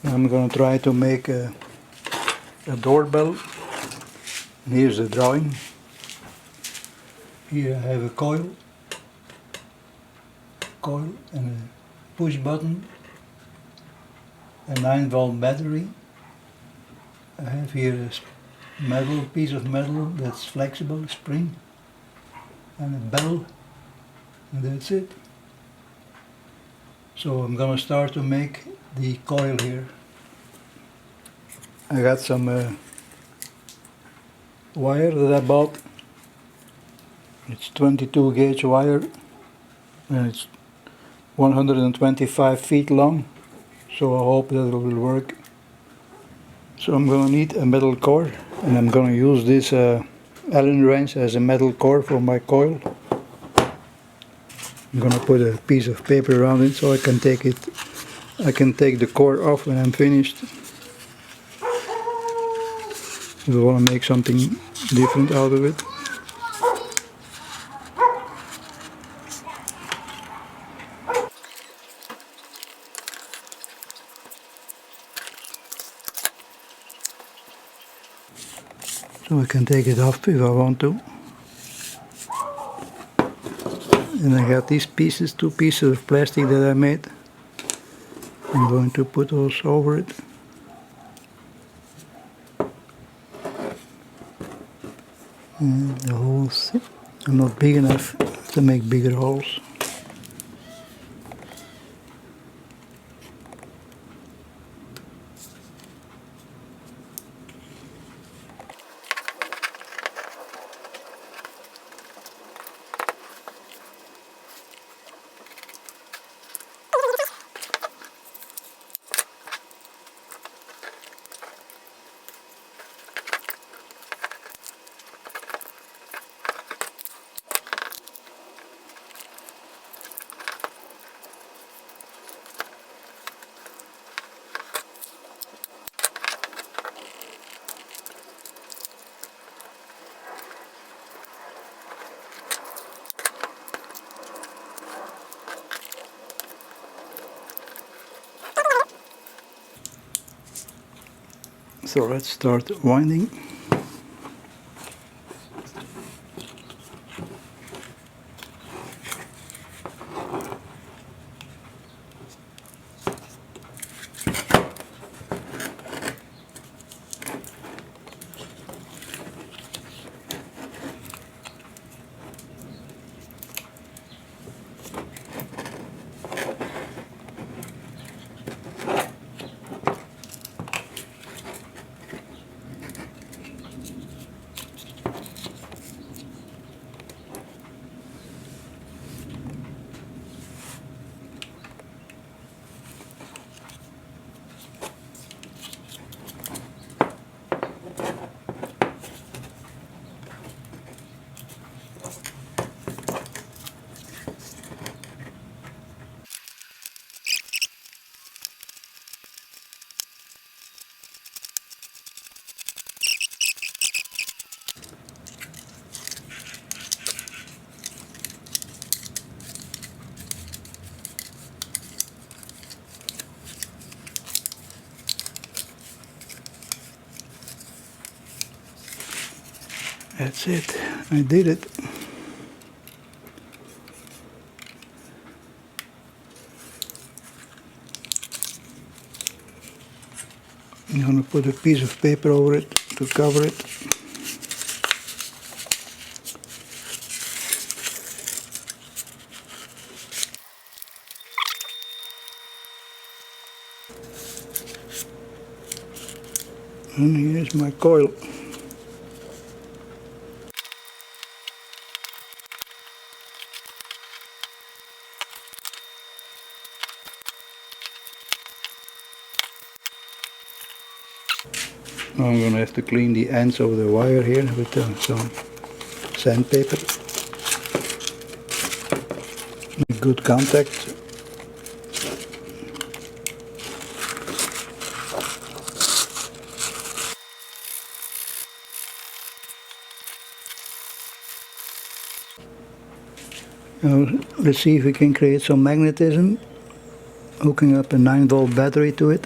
I'm going to try to make a doorbell. Here's the drawing. Here I have a coil and a push button, a 9-volt battery. I have here a piece of metal that's flexible, spring, and a bell, and that's it. So I'm gonna start to make the coil here. I got some wire that I bought. It's 22 gauge wire and it's 125 feet long, so I hope that it will work. So I'm gonna need a metal core, and I'm gonna use this Allen wrench as a metal core for my coil. I'm gonna put a piece of paper around it so I can take the core off when I'm finished. We want to make something different out of it. So I can take it off if I want to. And I got these pieces, 2 pieces of plastic that I made. I'm going to put those over it. And the holes are not big enough to make bigger holes. So let's start winding. That's it. I did it. I'm going to put a piece of paper over it to cover it. And here's my coil. Now I'm going to have to clean the ends of the wire here with some sandpaper. Make good contact. Now let's see if we can create some magnetism, hooking up a 9-volt battery to it.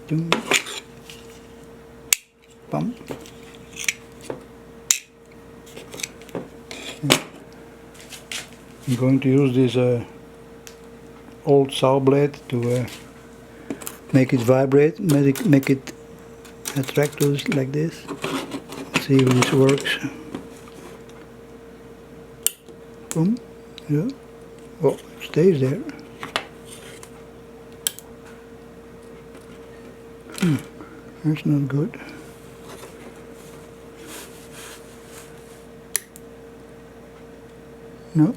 Doom. Pump. I'm going to use this old saw blade to make it vibrate, make it attract us like this. Let's see if this works. Boom. Yeah. Oh, it stays there. That's not good. No.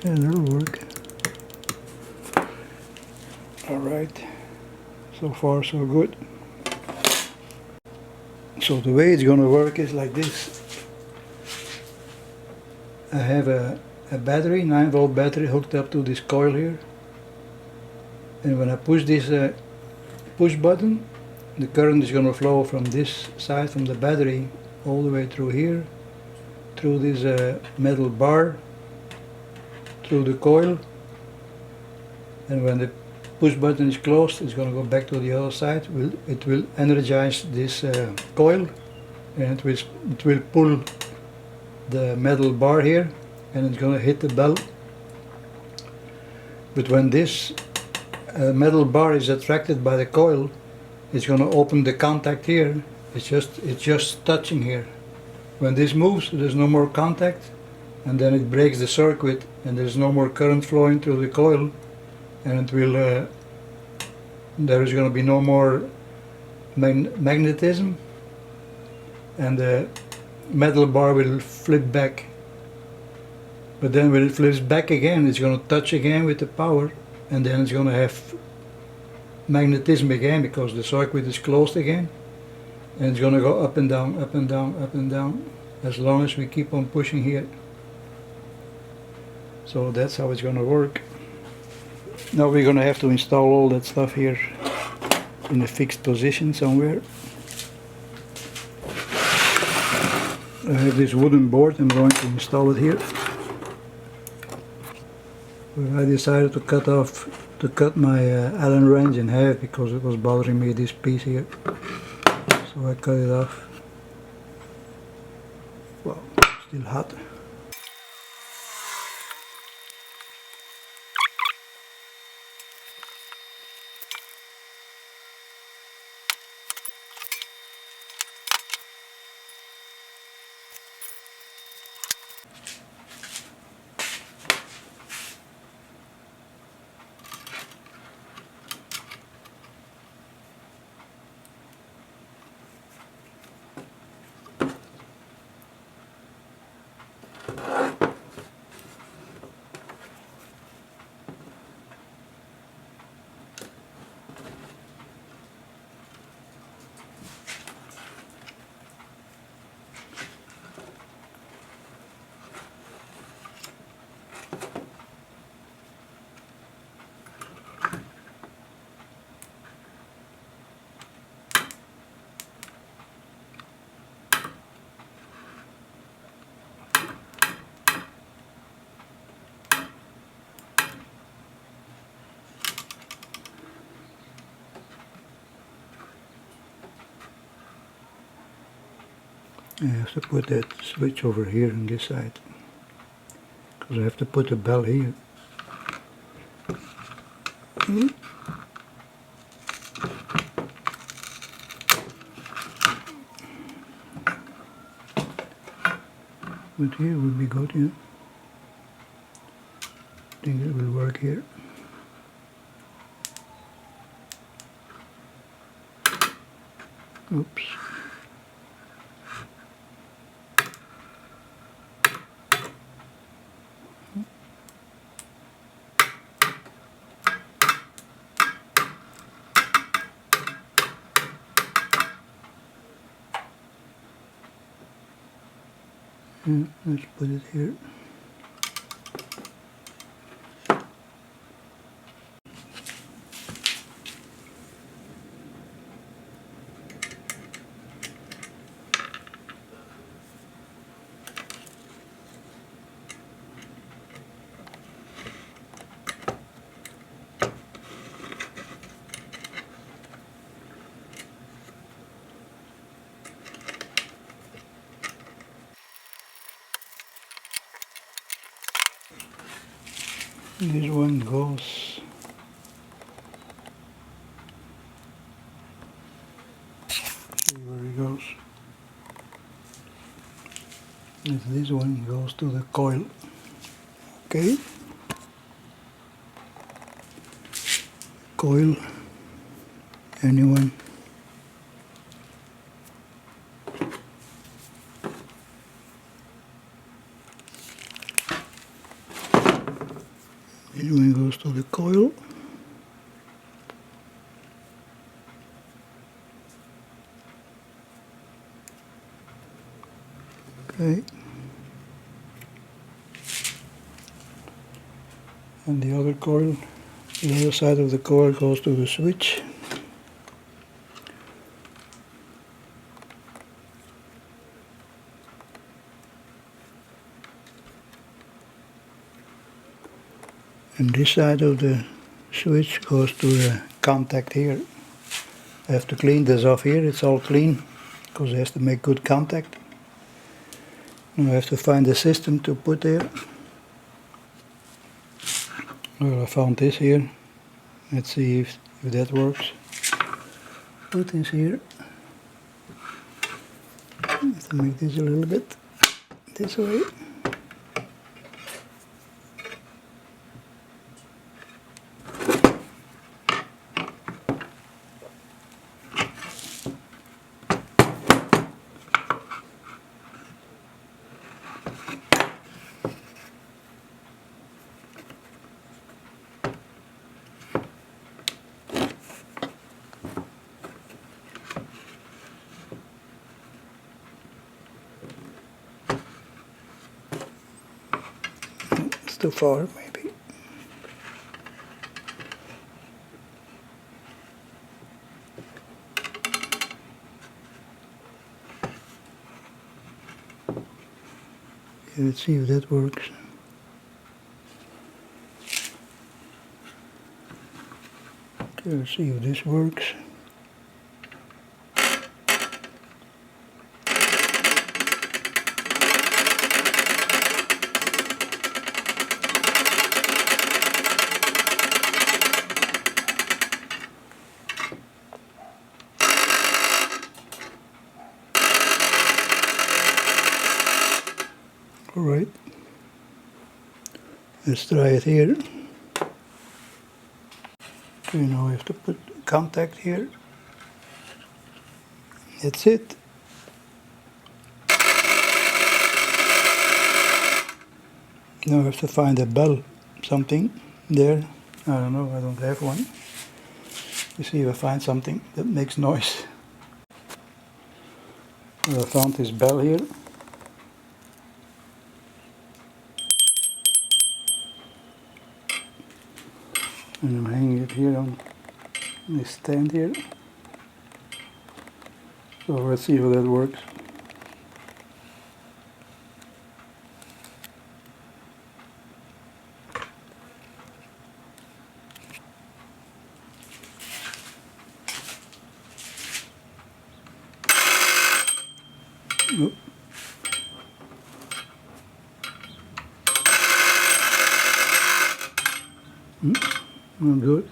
Yeah, that'll work. Alright, so far so good. So the way it's gonna work is like this. I have a battery, 9-volt battery hooked up to this coil here. And when I push this push button, the current is gonna flow from this side, from the battery, all the way through here, through this metal bar, through the coil, and when the push button is closed, it's going to go back to the other side. It will energize this coil, and it will pull the metal bar here, and it's going to hit the bell. But when this metal bar is attracted by the coil, it's going to open the contact here. It's just touching here. When this moves, there's no more contact, and then it breaks the circuit, and there's no more current flowing through the coil, and it will there is going to be no more magnetism, and the metal bar will flip back. But then when it flips back again, it's going to touch again with the power, and then it's going to have magnetism again because the circuit is closed again, and it's going to go up and down, up and down, up and down, as long as we keep on pushing here. So that's how it's going to work. Now we're going to have to install all that stuff here in a fixed position somewhere. I have this wooden board. I'm going to install it here. But I decided to cut my Allen wrench in half because it was bothering me, this piece here. So I cut it off. Well, still hot. I have to put that switch over here on this side, because I have to put the bell here. But here would be good, yeah. I think it will work here. Oops. Let's put it here. This one goes, see where it goes. This one goes to the coil. Okay. Coil, anyone. This one goes to the coil. Okay. And the other coil, the other side of the coil goes to the switch. And this side of the switch goes to the contact here. I have to clean this off here, it's all clean, because it has to make good contact. Now I have to find the system to put there. Well, I found this here. Let's see if that works. Put this here. I have to make this a little bit this way. It's too far, maybe. Let's see if that works. Okay, let's see if this works. Alright, let's try it here. Okay, now I have to put contact here. That's it. Now I have to find a bell, something there. I don't know, I don't have one. Let's see if I find something that makes noise. Well, I found this bell here. And I'm hanging it here on this stand here. So let's see how that works. Nope. Not good.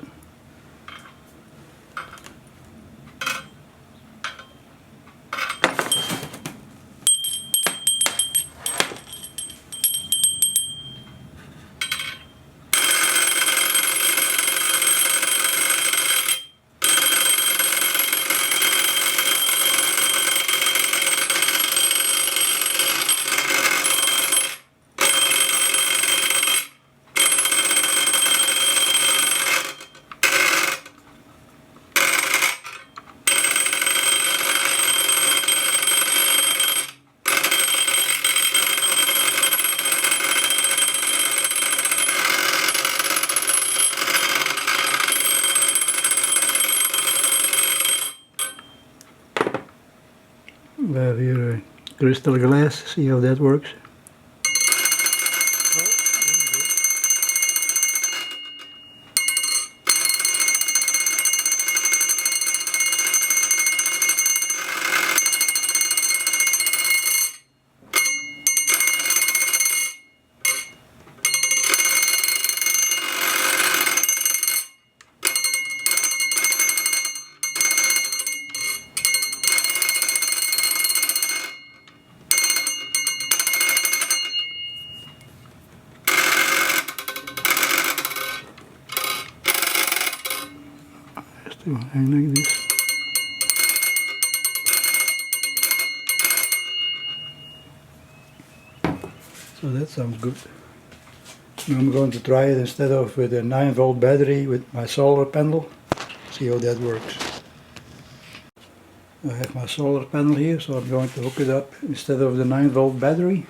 We have here a crystal glass, see how that works. to hang like this. So that sounds good. Now I'm going to try it instead of with a 9-volt battery with my solar panel. See how that works. I have my solar panel here, so I'm going to hook it up instead of the 9-volt battery.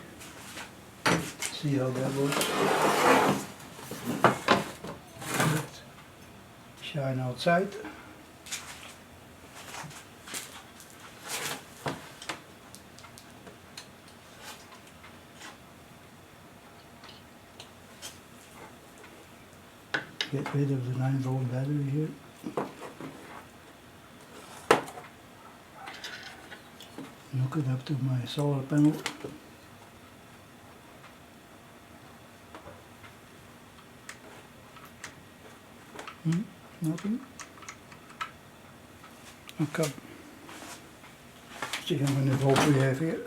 See how that works. Shine outside. Get rid of the 9-volt battery here. And hook it up to my solar panel. Nothing. Okay. See how many volts we have here.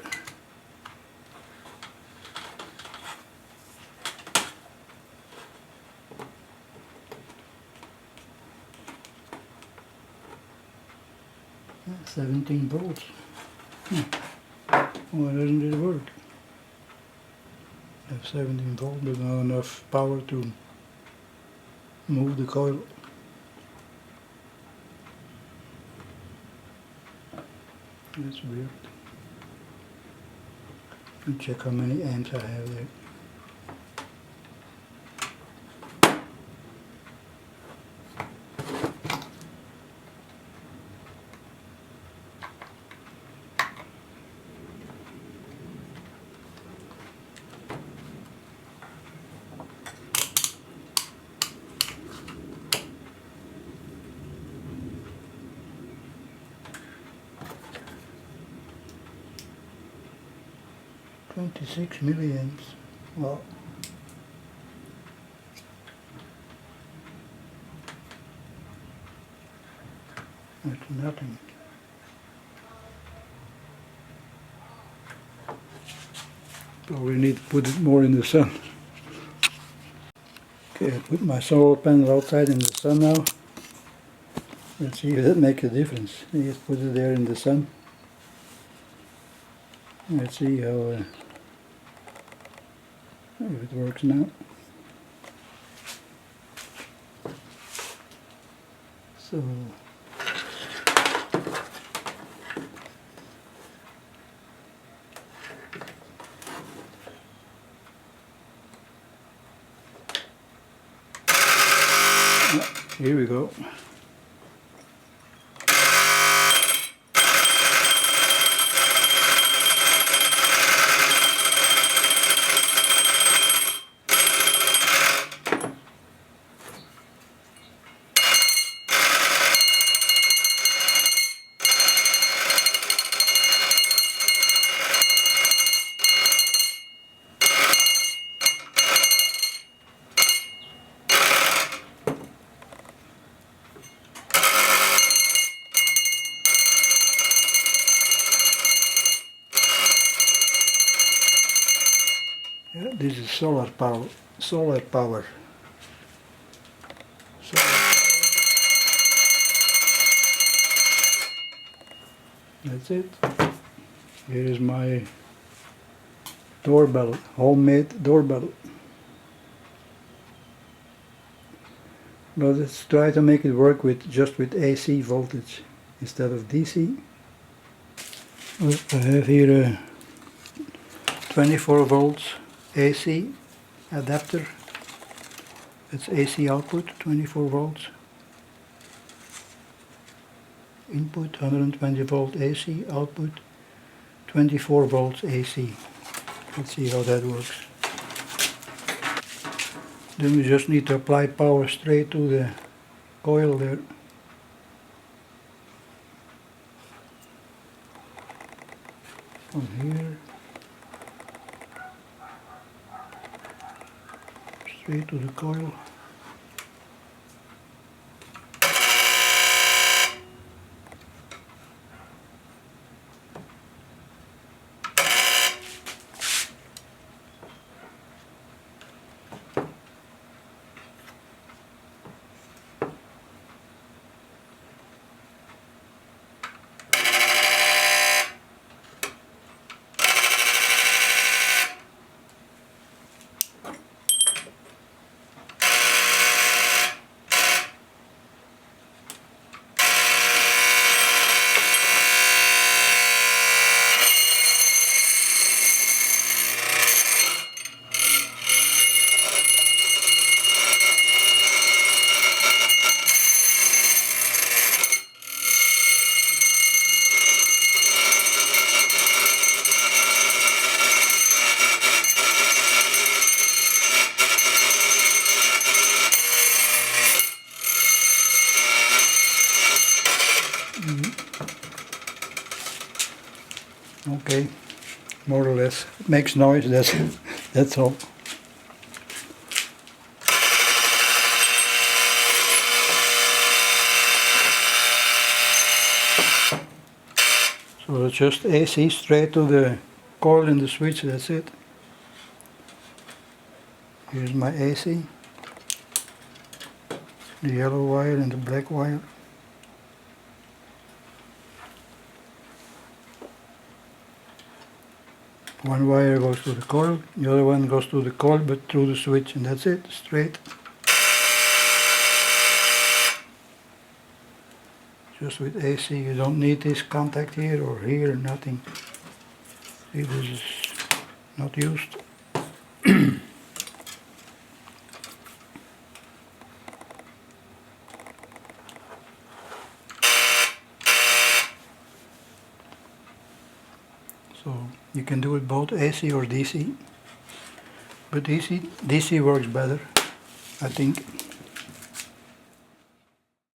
Yeah, 17 volts. Why doesn't it work? I have 17 volts, but not enough power to move the coil. That's weird. And check how many amps I have there. "26 milliamps. Well, that's nothing. Probably need to put it more in the sun. Okay, I put my solar panel outside in the sun now. Let's see if that makes a difference. I just put it there in the sun. Let's see how if it works now. So here we go. Yeah, this is solar power. Solar power. That's it. Here is my doorbell, homemade doorbell. But let's try to make it work with just with AC voltage instead of DC. Well, I have here a 24 volts AC adapter. It's AC output, 24 volts. Input 120 volt AC, output 24 volts AC. Let's see how that works. Then we just need to apply power straight to the coil there. From here, straight to the coil. Okay, more or less. It makes noise, that's all. So it's just AC straight to the coil in the switch, that's it. Here's my AC. The yellow wire and the black wire. One wire goes to the coil, the other one goes to the coil but through the switch, and that's it, straight. Just with AC, you don't need this contact here or here, nothing. See, this is not used. So you can do it both AC or DC, but DC works better, I think.